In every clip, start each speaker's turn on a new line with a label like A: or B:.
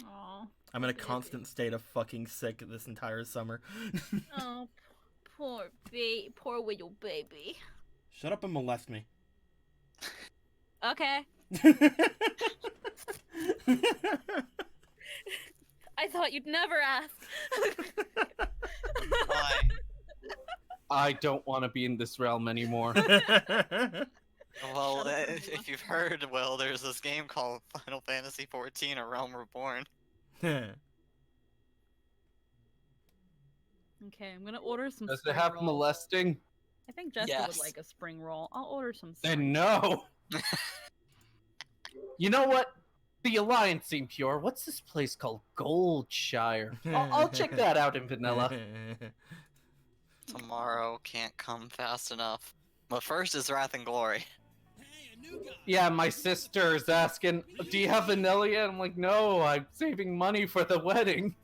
A: Oh,
B: I'm in a constant state of fucking sick this entire summer.
A: oh, poor little baby.
B: Shut up and molest me.
A: Okay. I thought you'd never ask.
C: I don't want to be in this realm anymore.
D: Well, if you've heard, well, there's this game called Final Fantasy XIV: A Realm Reborn.
A: Okay, I'm gonna order some
C: Does it
A: spring
C: have
A: rolls.
C: molesting?
A: I think Jessica would
D: Yes.
A: like a spring roll. I'll order some spring
C: Then no. You know what? The Alliance seemed pure. What's this place called? Goldshire. I'll check that out in vanilla.
D: Tomorrow can't come fast enough. But first is Wrath and Glory.
C: Yeah, my sister's asking, do you have vanilla yet? I'm like, no, I'm saving money for the wedding.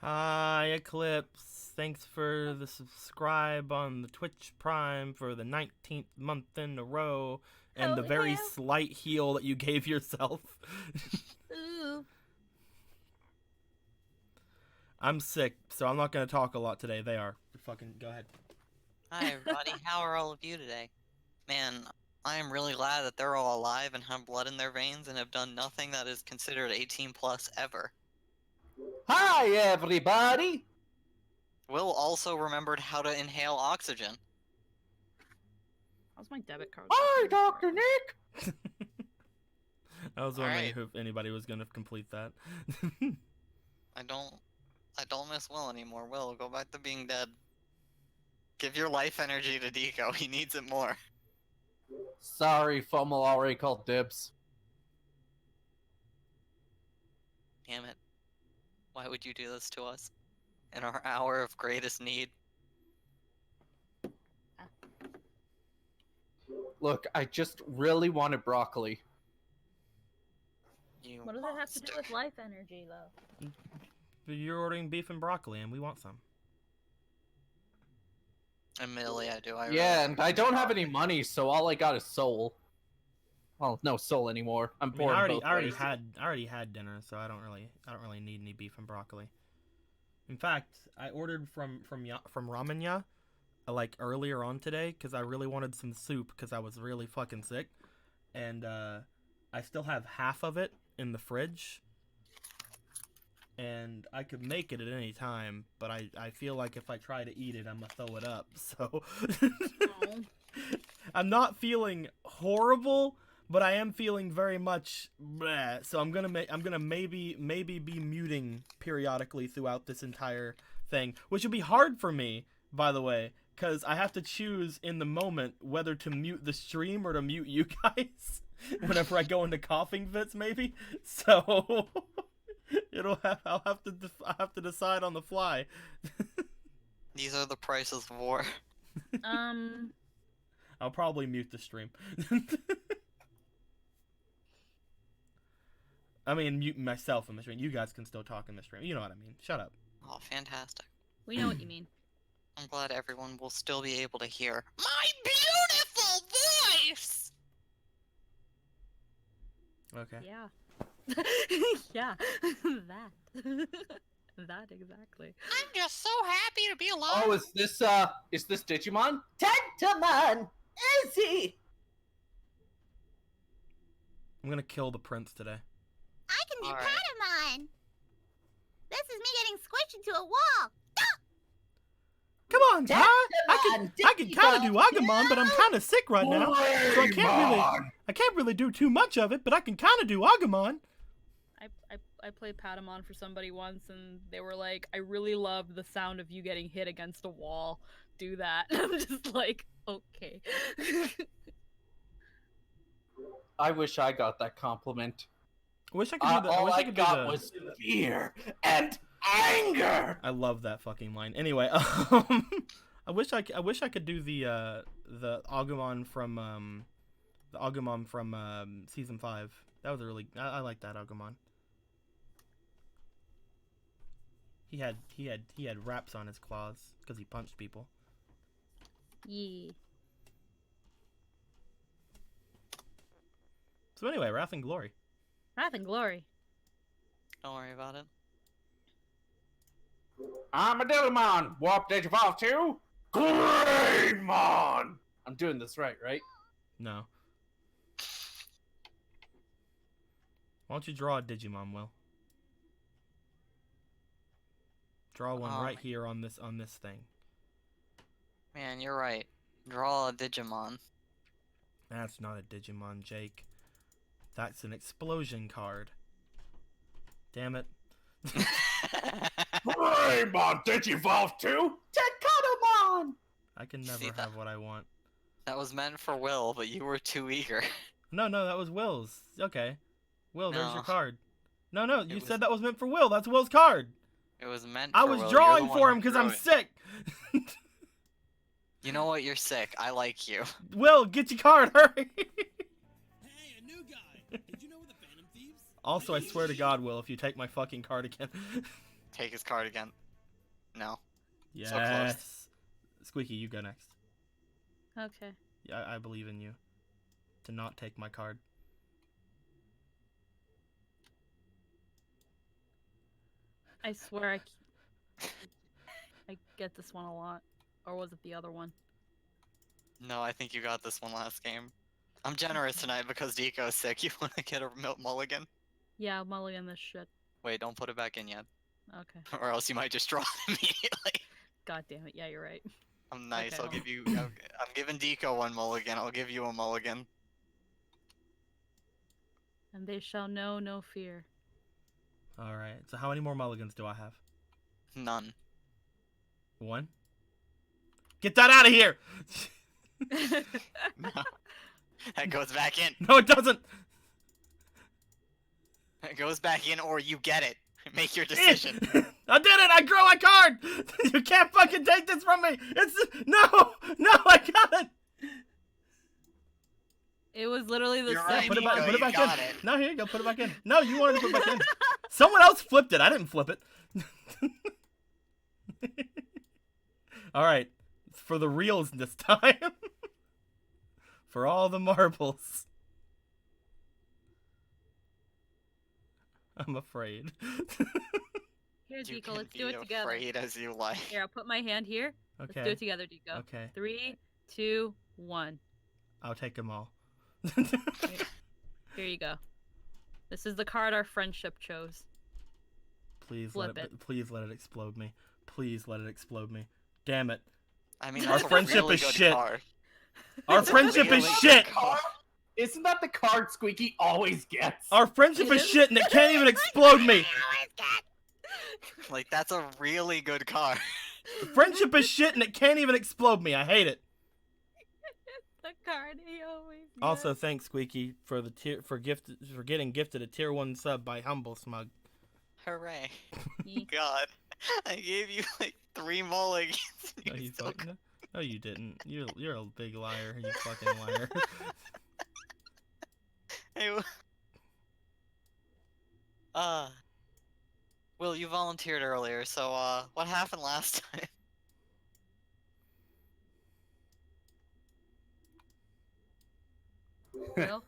B: Hi, Eclipse. Thanks for the subscribe on the Twitch Prime for the 19th month in a row. And the very slight heal that you gave yourself.
A: Ooh.
B: I'm sick, so I'm not going to talk a lot today. They are. Fucking go ahead.
D: Hi, everybody. How are all of you today? Man, I am really glad that they're all alive and have blood in their veins and have done nothing that is considered 18 plus ever.
C: Hi, everybody.
D: Will also remembered how to inhale oxygen.
A: How's my debit card?
C: Hi, Dr. Nick.
B: I was wondering
D: Alright.
B: if anybody was going to complete that.
D: I don't miss Will anymore. Will, go back to being dead. Give your life energy to Deco. He needs it more.
C: Sorry, Fummel already called dibs.
D: Damn it. Why would you do this to us? In our hour of greatest need?
C: Look, I just really wanted broccoli.
D: You
A: What does it have to do
D: monster.
A: with life energy, though?
B: You're ordering beef and broccoli, and we want some.
D: Admittedly, I do.
C: Yeah, and I don't have any money, so all I got is soul. Well, no soul anymore. I'm
B: I mean,
C: poor.
B: I
C: in both ways.
B: already had dinner, so I don't really need any beef and broccoli. In fact, I ordered from Ramenya like earlier on today because I really wanted some soup because I was really fucking sick, and I still have half of it in the fridge, and I could make it at any time, but I feel like if I try to eat it, I'm gonna throw it up. So I'm not feeling horrible, but I am feeling very much bleh. So I'm gonna maybe be muting periodically throughout this entire thing, which will be hard for me, by the way, because I have to choose in the moment whether to mute the stream or to mute you guys whenever I go into coughing fits, maybe. So I'll have to decide on the fly.
D: These are the prices of war.
B: I'll probably mute the stream. I mean, mute myself in the stream. You guys can still talk in the stream. You know what I mean. Shut up.
D: Oh, fantastic.
A: We know what you mean.
D: I'm glad everyone will still be able to hear my beautiful voice!
B: Okay.
A: Yeah. Yeah. That. That exactly.
D: I'm just so happy to be alive!
C: Oh, is this Digimon? Tentamon! Izzy!
B: I'm gonna kill the prince today.
E: I can be
D: Alright.
E: Patamon. This is me getting squished into a wall.
B: Come on, Ty! I can kind of do Agumon, but I'm kind of sick right now, so I can't really do too much of it. But I can kind of do Agumon.
A: I played Patamon for somebody once, and they were like, "I really love the sound of you getting hit against a wall. Do that." I'm just like, okay.
C: I wish I got that compliment.
B: I wish I could do the.
C: All I
B: could
C: got
B: do the,
C: was fear and anger.
B: I love that fucking line. Anyway, I wish I could do the Agumon from season 5. That was a really I like that Agumon. He had wraps on his claws because he punched people.
A: Yeah.
B: So anyway, Wrath and Glory.
A: Wrath and Glory.
D: Don't worry about it.
C: I'm a Digimon. Warp Digivolve to Greymon. I'm doing this right?
B: No. Why don't you draw a Digimon, Will? Draw one right here on this thing.
D: Man, you're right. Draw a Digimon.
B: That's not a Digimon, Jake. That's an explosion card. Damn it.
C: Greymon Digivolve to Tekanomon.
B: I can never
D: See that?
B: have what I want.
D: That was meant for Will, but you were too eager.
B: No, that was Will's. Okay. Will, there's your
D: No.
B: card. No, you
D: was-
B: said that was meant for Will. That's Will's card.
D: It was meant
B: I
D: for
B: was
D: Will.
B: drawing
D: You're the
B: for
D: one
B: him
D: who
B: because
D: drew
B: I'm
D: it.
B: sick.
D: You know what? You're sick. I like you.
B: Will, get your card, hurry.
F: Hey, a new guy. Did you know we're the Phantom Thieves?
B: Also, I swear to God, Will, if you take my fucking card again.
D: Take his card again. No.
B: Yes.
D: So close.
B: Squeaky, you go next.
A: Okay.
B: Yeah, I believe in you. To not take my card.
A: I swear I get this one a lot. Or was it the other one?
D: No, I think you got this one last game. I'm generous tonight because Deco's sick. You want to get a mulligan?
A: Yeah, I'll mulligan this shit.
D: Wait, don't put it back in yet.
A: Okay.
D: Or else you might just draw it immediately.
A: God damn it. Yeah, you're right.
D: I'm nice.
A: Okay,
D: I'll give you... I'm giving Deco one mulligan. I'll give you a mulligan.
A: And they shall know no fear.
B: Alright, so how many more mulligans do I have?
D: None.
B: 1? Get that out of here!
D: No. That goes back in.
B: No, it doesn't!
D: It goes back in or you get it. Make your decision.
B: I did it! I drew my card! You can't fucking take this from me! It's... No! No, I got it!
A: It was literally the
D: You're
A: same.
D: right,
B: Put it back,
D: Nico,
B: put it
D: you
B: back
D: got
B: in.
D: it.
B: No, here you go, put it back in. No, you wanted to put it back in. Someone else flipped it. I didn't flip it. Alright. For the reals this time. For all the marbles. I'm afraid.
A: Here,
D: You
A: Deco,
D: can
A: let's
D: be
A: do it together.
D: afraid as you like.
A: Here, I'll put my hand here. Let's do
B: Okay.
A: it together, Deco.
B: Okay.
A: 3, 2, 1.
B: I'll take them all.
A: Here you go. This is the card our friendship chose.
B: Please
A: Flip
B: let
A: it.
B: please let it explode me. Please let it explode me. Damn it.
D: I mean,
B: Our
D: that's
B: friendship
D: a really
B: is
D: good
B: shit.
D: card.
B: Our
D: It's a
B: friendship
D: really
B: is
D: good
B: shit.
D: card.
C: Isn't that the card Squeaky always gets?
B: Our friendship
A: It
B: is
A: is.
B: shit and it can't even explode me.
D: Like, that's a really good card.
B: Friendship is shit and it can't even explode me. I hate it.
A: The card he always gets.
B: Also, thanks Squeaky for the for getting gifted a tier 1 sub by Humble Smug.
D: Hooray.
A: Ye-
D: God. I gave you like 3 mulligans.
B: No,
D: You
B: you
D: still
B: fucking, no, you didn't. You're a big liar. You fucking liar.
D: Hey, Will, you volunteered earlier, so, what happened last time?
A: Will?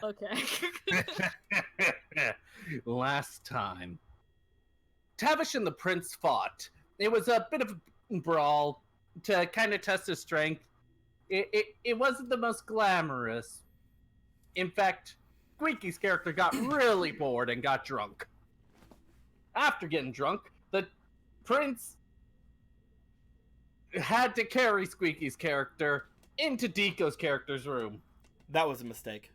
A: Okay.
C: Last time, Tavish and the Prince fought. It was a bit of a brawl to kind of test his strength. It wasn't the most glamorous. In fact, Squeaky's character got really bored and got drunk. After getting drunk, the Prince had to carry Squeaky's character into Deco's character's room.
B: That was a mistake.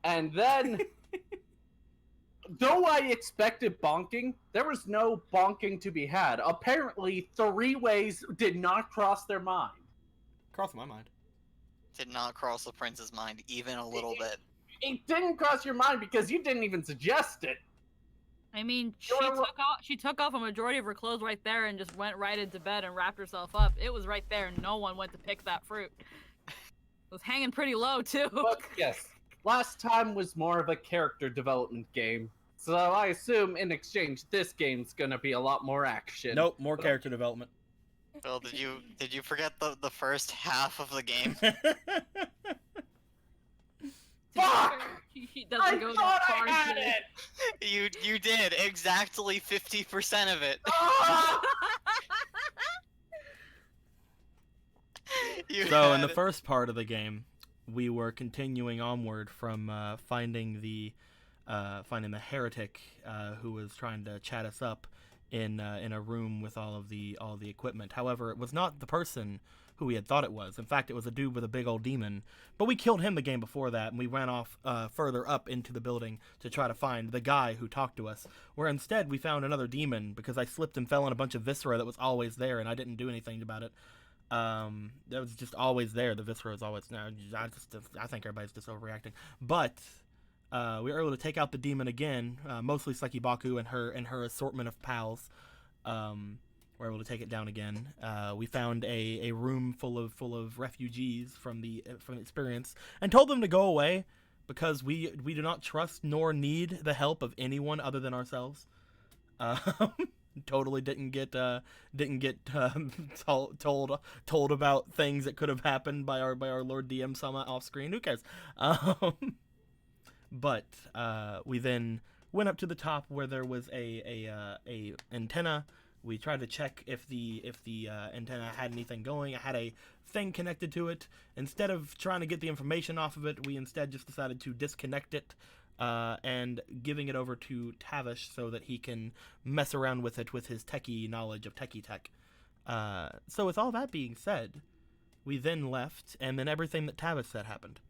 C: And then, though I expected bonking, there was no bonking to be had. Apparently, 3 ways did not cross their mind.
B: Crossed my mind.
D: Did not cross the prince's mind even a little bit.
C: It didn't cross your mind because you didn't even suggest it.
A: I mean,
C: You're
A: she took off a majority of her clothes right there and just went right into bed and wrapped herself up. It was right there. No one went to pick that fruit. It was hanging pretty low too.
C: But yes, last time was more of a character development game. So I assume in exchange, this game's gonna be a lot more action.
B: Nope, more character development.
D: Bill, did you forget the first half of the game?
C: Fuck!
A: She
C: I
A: doesn't go
C: thought
A: that far.
C: I had
A: Jake.
C: it!
D: You did exactly 50% of it.
C: Ah!
D: You
B: So in the
D: had it.
B: first part of the game, we were continuing onward from finding the heretic who was trying to chat us up in a room with all the equipment. However, it was not the person who we had thought it was. In fact, it was a dude with a big old demon. But we killed him the game before that, and we ran off further up into the building to try to find the guy who talked to us. Where instead we found another demon because I slipped and fell on a bunch of viscera that was always there, and I didn't do anything about it. That was just always there. The viscera was always. I think everybody's just overreacting. But we were able to take out the demon again, mostly Sekibaku and her assortment of pals. We're able to take it down again. We found a room full of refugees from the experience and told them to go away because we do not trust nor need the help of anyone other than ourselves. Totally didn't get told about things that could have happened by our Lord DM Sama off screen. Who cares? But we then went up to the top where there was a antenna. We tried to check if the antenna had anything going. It had a thing connected to it. Instead of trying to get the information off of it, we instead just decided to disconnect it and giving it over to Tavish so that he can mess around with it with his techie knowledge of techie tech. So with all that being said, we then left, and then everything that Tavish said happened.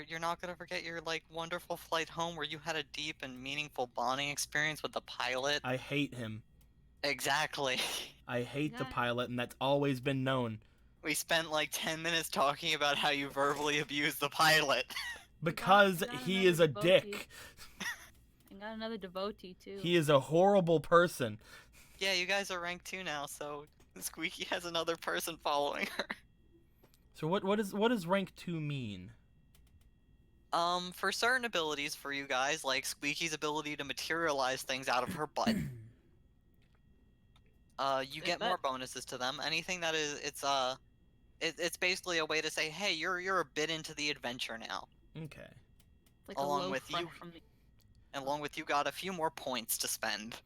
D: You're not gonna forget your like wonderful flight home where you had a deep and meaningful bonding experience with the pilot.
B: I hate him.
D: Exactly.
B: I hate the
A: Yeah.
B: pilot, and that's always been known.
D: We spent like 10 minutes talking about how you verbally abused the pilot.
B: Because
A: got
B: he
A: another
B: is a
A: devotee.
B: dick.
A: And got another devotee too.
B: He is a horrible person.
D: Yeah, you guys are ranked 2 now, so Squeaky has another person following her.
B: So what does rank 2 mean?
D: For certain abilities for you guys, like Squeaky's ability to materialize things out of her butt, you get more bonuses to them. Anything that is, it's basically a way to say, hey, you're a bit into the adventure now.
B: Okay.
A: Like
D: along
A: a low
D: with
A: front
D: you.
A: from the...
D: And along with you got a few more points to spend.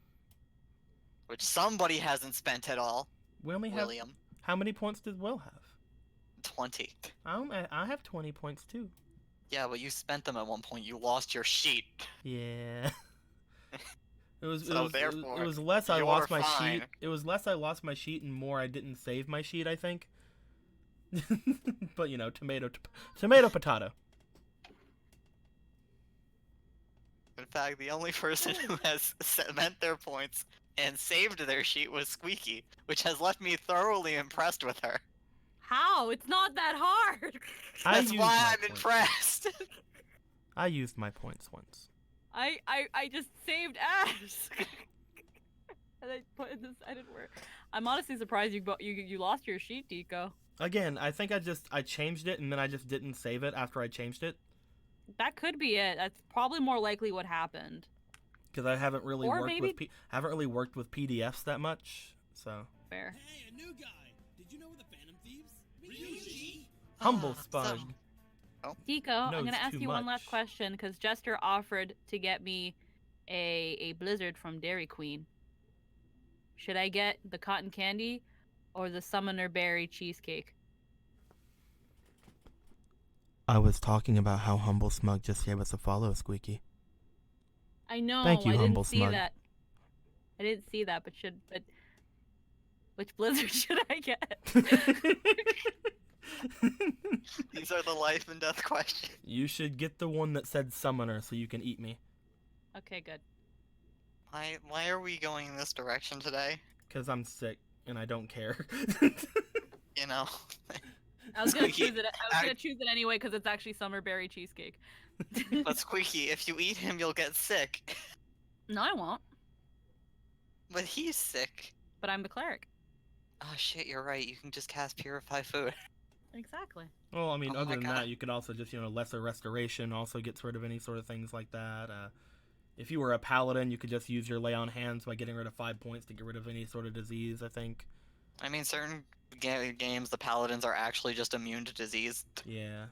D: Which somebody hasn't spent at all.
B: We only have...
D: William.
B: How many points does Will have?
D: 20.
B: I have 20 points too.
D: Yeah, but you spent them at one point. You lost your sheet.
B: Yeah. It was
D: therefore,
B: it was less I
D: you're
B: lost my
D: fine.
B: sheet. It was less I lost my sheet and more I didn't save my sheet, I think. But you know, tomato potato.
D: In fact, the only person who has spent their points and saved their sheet was Squeaky, which has left me thoroughly impressed with her.
A: How? It's not that hard.
D: That's
B: used
D: why
B: my
D: I'm
B: points.
D: impressed.
B: I used my points once.
A: I just saved S. And I put in this. I didn't work. I'm honestly surprised you lost your sheet, Deco.
B: Again, I think I changed it and then I just didn't save it after I changed it
A: That could be it. That's probably more likely what happened.
B: because I haven't really
A: Or
B: worked
A: maybe-
B: with haven't really worked with PDFs that much. So
A: Fair.
F: Hey, a new guy. Did you know the Phantom Thieves? Ryuji.
B: humble
D: Ah,
B: Spud.
A: Deco, I'm
B: knows
A: gonna ask
B: too
A: you one last
B: much.
A: question because Jester offered to get me a blizzard from Dairy Queen. Should I get the cotton candy or the summoner berry cheesecake?
B: I was talking about how Humble Smug just gave us a follow, Squeaky.
A: I know.
B: Thank you,
A: I didn't
B: Humble
A: see
B: Smug.
A: that. I didn't see that, but which blizzard should I get?
D: These are the life and death questions.
B: You should get the one that said Summoner so you can eat me.
A: Okay, good.
D: Why are we going in this direction today?
B: Because I'm sick and I don't care.
D: You know?
A: I was gonna
D: Squeaky,
A: choose it. I was gonna choose it anyway because it's actually summer berry cheesecake.
D: But Squeaky, if you eat him, you'll get sick.
A: No, I won't.
D: But he's sick.
A: But I'm the cleric.
D: Oh shit, you're right. You can just cast Purify Food.
A: Exactly.
B: Well, I mean,
D: Oh
B: other
D: my
B: than
D: God.
B: that, you could also just, lesser restoration also gets rid of any sort of things like that. If you were a paladin, you could just use your lay on hands by getting rid of 5 points to get rid of any sort of disease, I think.
D: I mean, certain games, the paladins are actually just immune to disease.
B: Yeah.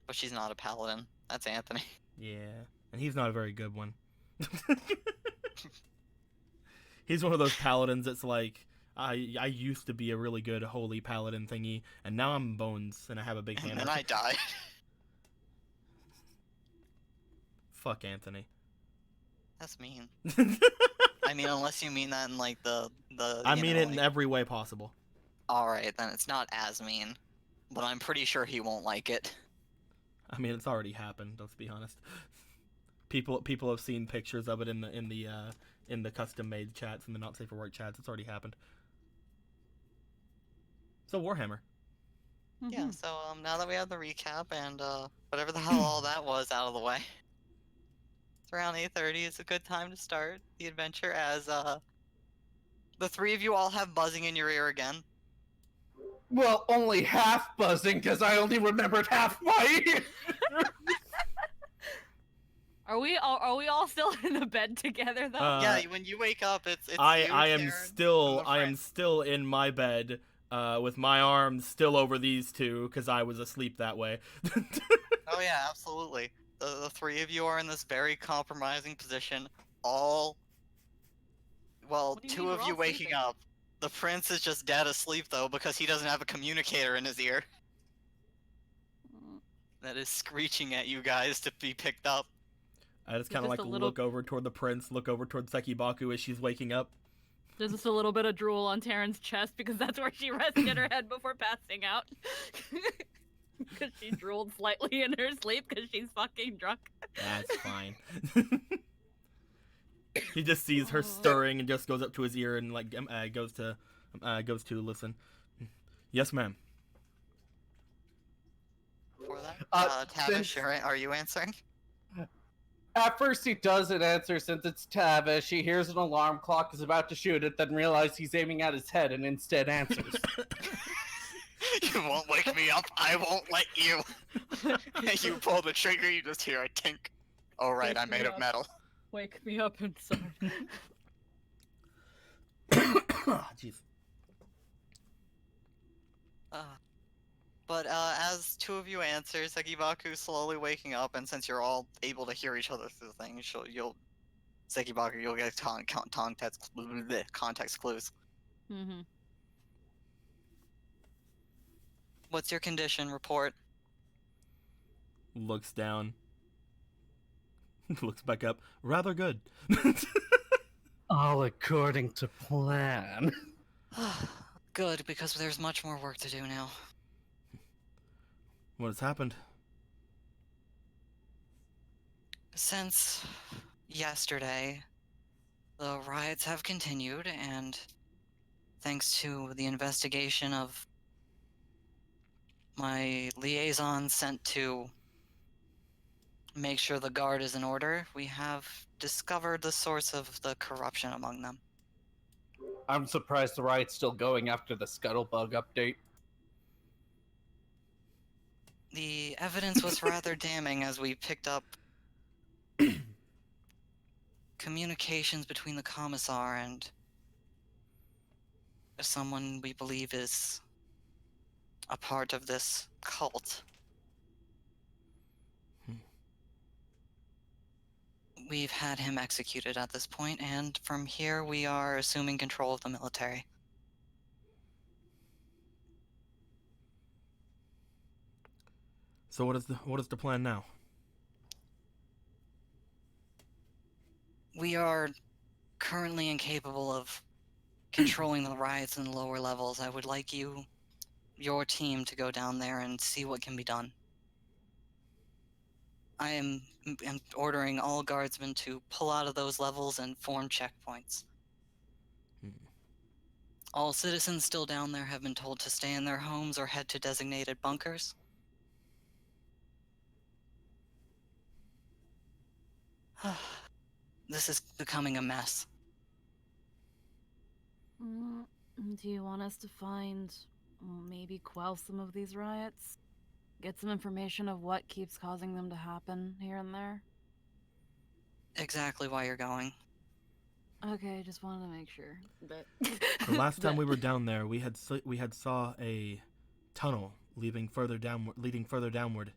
D: but she's not a paladin. That's Anthony.
B: Yeah, and he's not a very good one. He's one of those paladins that's like, I used to be a really good holy paladin thingy, and now I'm bones, and I have a big
D: And
B: hammer.
D: then I died.
B: Fuck Anthony.
D: That's mean. I mean, unless you mean that in like the
B: I
D: you
B: mean
D: know,
B: it in
D: like...
B: every way possible.
D: All right, then it's not as mean, but I'm pretty sure he won't like it.
B: I mean, it's already happened. Let's be honest. People have seen pictures of it in the custom made chats and the not safe for work chats. It's already happened. So Warhammer.
D: Yeah. So now that we have the recap and whatever the hell all that was out of the way, it's around 8:30. It's a good time to start the adventure as the three of you all have buzzing in your ear again.
C: Well, only half buzzing because I only remembered half my ear.
A: Are we all still in the bed together though?
D: Yeah, when you wake up, it's
B: I
D: you,
B: am
D: Karen,
B: still
D: and the
B: I am
D: friend.
B: still in my bed with my arms still over these two because I was asleep that way.
D: Oh yeah, absolutely. The three of you are in this very compromising position. Well,
A: What do you
D: two
A: mean
D: of
A: we're
D: you
A: all
D: waking
A: sleeping?
D: up. The prince is just dead asleep though because he doesn't have a communicator in his ear that is screeching at you guys to be picked up.
B: I just kind of
A: just
B: like
A: a little-
B: look over toward the prince, look over toward Sekibaku as she's waking up.
A: There's just a little bit of drool on Taryn's chest because that's where she rested her head before passing out. Because she drooled slightly in her sleep because she's fucking drunk.
B: That's fine. He just sees her stirring and just goes up to his ear and like goes to listen. Yes, ma'am.
D: For that,
C: since-
D: Tavish, are you answering?
C: At first he doesn't answer since it's Tavish. He hears an alarm clock is about to shoot it, then realizes he's aiming at his head and instead answers.
D: You won't wake me up. I won't let you. You pull the trigger, you just hear a tink. Oh right,
A: Wake
D: I'm made
A: me
D: of
A: up.
D: metal.
A: Wake me up inside.
B: Jeez.
D: But as two of you answer, Sekibaku's slowly waking up, and since you're all able to hear each other through the thing, Sekibaku, you'll get context clues.
A: Mm-hmm.
D: What's your condition? Report.
B: Looks down. Looks back up. Rather good.
C: All according to plan.
D: Good, because there's much more work to do now.
B: What has happened?
D: Since yesterday, the riots have continued, and thanks to the investigation of my liaison sent to make sure the guard is in order, we have discovered the source of the corruption among them.
C: I'm surprised the riot's still going after the Scuttlebug update.
D: The evidence was rather damning as we picked up communications between the commissar and someone we believe is a part of this cult. We've had him executed at this point, and from here we are assuming control of the military.
B: So what is the plan now?
D: We are currently incapable of controlling the riots in the lower levels. I would like your team, to go down there and see what can be done. I am ordering all guardsmen to pull out of those levels and form checkpoints. All citizens still down there have been told to stay in their homes or head to designated bunkers. This is becoming a mess.
A: Do you want us to find, maybe quell some of these riots? Get some information of what keeps causing them to happen here and there?
D: Exactly why you're going.
A: Okay, just wanted to make sure that...
B: The last time we were down there, we had saw a tunnel leading further downward,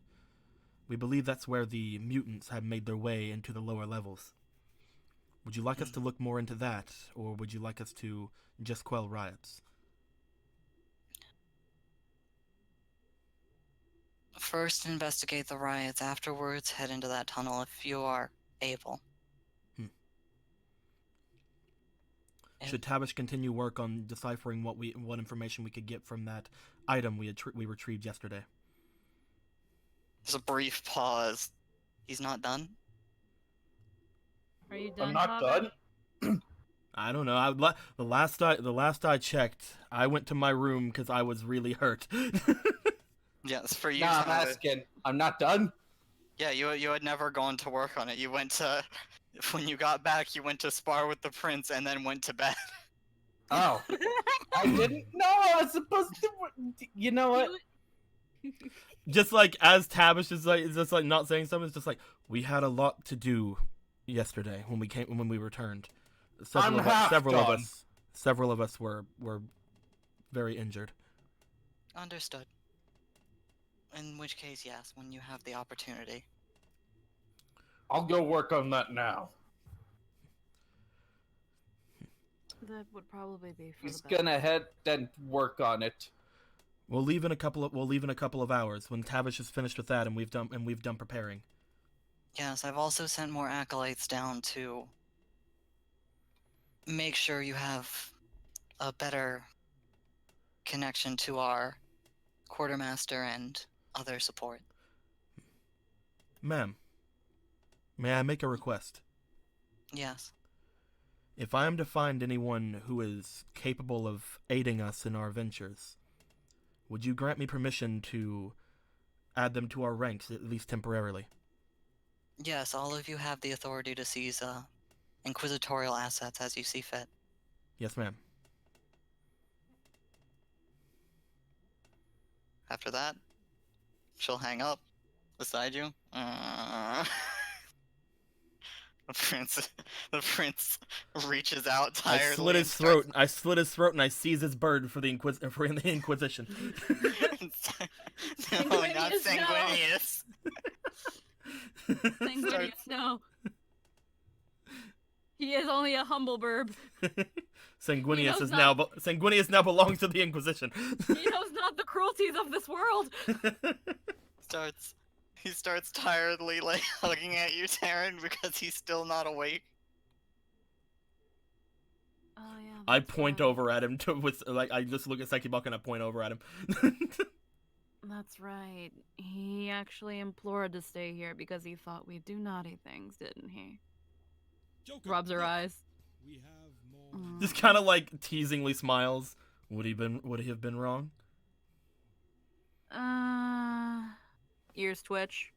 B: We believe that's where the mutants have made their way into the lower levels. Would you like us to look more into that, or would you like us to just quell riots?
D: First, investigate the riots. Afterwards, head into that tunnel if you are able.
B: Should Tavish continue work on deciphering what information we could get from that item we retrieved yesterday?
D: There's a brief pause. He's not done?
A: Are you done?
C: I'm not
A: Tavish?
C: done.
B: I don't know. The last I checked, I went to my room because I was really hurt.
D: Yes, for you.
C: Nah, I'm
D: Tyler.
C: asking. I'm not done.
D: Yeah, you had never gone to work on it. You went to, when you got back, you went to spar with the prince and then went to bed.
C: Oh, I didn't. No, I was supposed to. You know what?
B: Just like as Tavish is just like not saying something, it's just like we had a lot to do yesterday when we returned. Several of us were very injured.
D: Understood. In which case, yes, when you have the opportunity.
C: I'll go work on that now.
A: That would probably be for
C: He's
A: the best.
C: gonna head and work on it.
B: We'll leave in a couple of hours when Tavish is finished with that and we've done preparing.
D: Yes, I've also sent more acolytes down to make sure you have a better connection to our quartermaster and other support.
B: Ma'am, may I make a request?
D: Yes.
B: If I am to find anyone who is capable of aiding us in our ventures, would you grant me permission to add them to our ranks, at least temporarily?
D: Yes, all of you have the authority to seize inquisitorial assets as you see fit.
B: Yes, ma'am.
D: After that, she'll hang up beside you. The prince reaches out tiredly.
B: I slit his throat and I seize his bird for the Inquisition.
D: No, not Sanguinius.
A: Sanguinius, no. He is only a humble burb.
B: Sanguinius now belongs to the Inquisition.
A: He knows not the cruelties of this world.
D: He starts tiredly like hugging at you, Taryn, because he's still not awake.
A: Oh yeah.
B: I
A: that's
B: point
A: right.
B: over at him I just look at Sekibaka and I point over at him.
A: That's right. He actually implored to stay here because he thought we'd do naughty things, didn't he?
F: Joker,
A: Rubs her
F: look,
A: eyes.
F: We have more.
B: Just kind of like teasingly smiles. Would he have been wrong?
A: Ears twitch.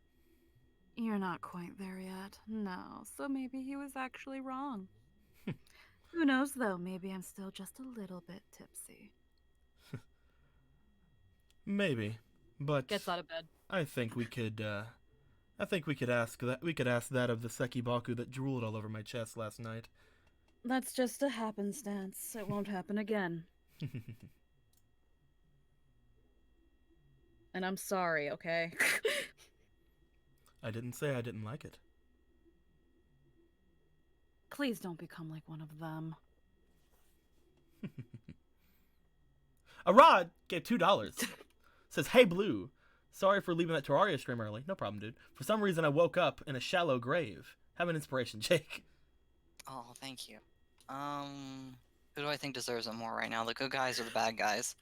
A: You're not quite there yet. No, so maybe he was actually wrong. Who knows though, maybe I'm still just a little bit tipsy.
B: Maybe, but
A: Gets out of bed.
B: I think we could ask that of the Sekibaku that drooled all over my chest last night.
A: That's just a happenstance. It won't happen again. And I'm sorry, okay?
B: I didn't say I didn't like it.
A: Please don't become like one of them.
B: Arad gave $2. Says, "Hey Blue, sorry for leaving that Terraria stream early. No problem, dude. For some reason I woke up in a shallow grave. Have an inspiration, Jake."
D: Oh, thank you. Who do I think deserves it more right now? The good guys or the bad guys?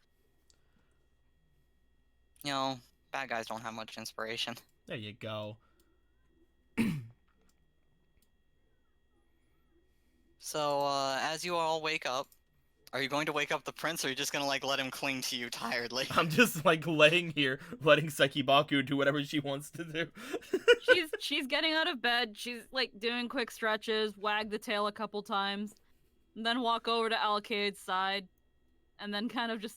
D: You know, bad guys don't have much inspiration.
B: There you go.
D: So, as you all wake up, are you going to wake up the prince, or are you just gonna, like, let him cling to you tiredly?
B: I'm just like laying here, letting Sekibaku do whatever she wants to do.
A: She's getting out of bed. She's like doing quick stretches, wag the tail a couple times, and then walk over to Alcade's side, and then kind of just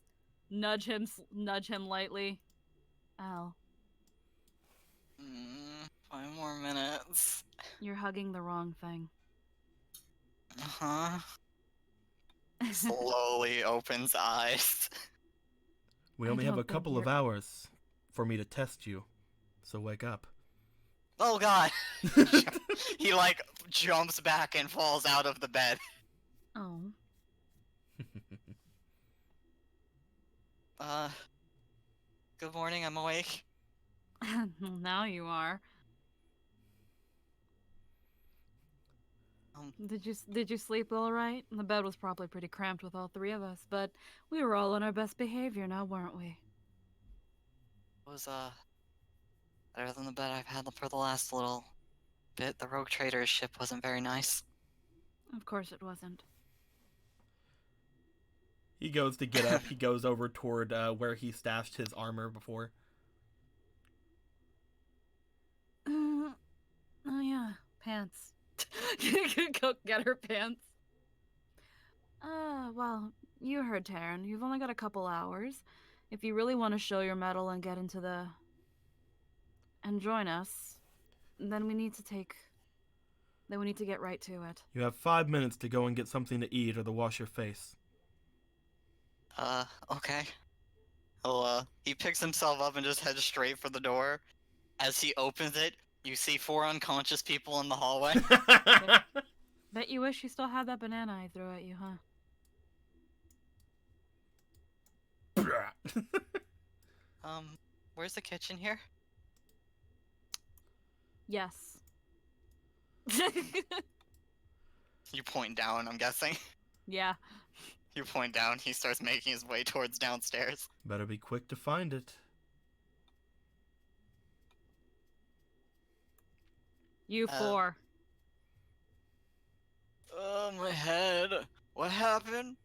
A: nudge him lightly. Al,
D: 5 more minutes.
A: you're hugging the wrong thing.
D: Uh-huh. Slowly opens eyes.
B: We
A: I
B: only have a
A: don't think
B: couple of
A: you're-
B: hours for me to test you, so wake up.
D: Oh god. He like jumps back and falls out of the bed.
A: Oh.
D: Good morning, I'm awake.
A: Well, now you are. Did you sleep all right? The bed was probably pretty cramped with all three of us, but we were all on our best behavior now, weren't we?
D: It was, better than the bed I've had for the last little bit. The rogue trader's ship wasn't very nice.
A: Of course it wasn't.
B: He goes to get up. He goes over toward where he stashed his armor before.
A: Oh yeah, pants. Go get her pants. Well, you heard Taryn. You've only got a couple hours. If you really want to show your mettle and get into the... and join us, then we need to get right to it.
B: You have 5 minutes to go and get something to eat or to wash your face.
D: Okay. He picks himself up and just heads straight for the door. As he opens it, you see 4 unconscious people in the hallway.
A: Bet you wish you still had that banana I threw at you, huh?
D: Where's the kitchen here?
A: Yes.
D: You point down, I'm guessing.
A: Yeah.
D: You point down, he starts making his way towards downstairs.
B: Better be quick to find it.
A: You 4.
D: Oh, my head. What happened?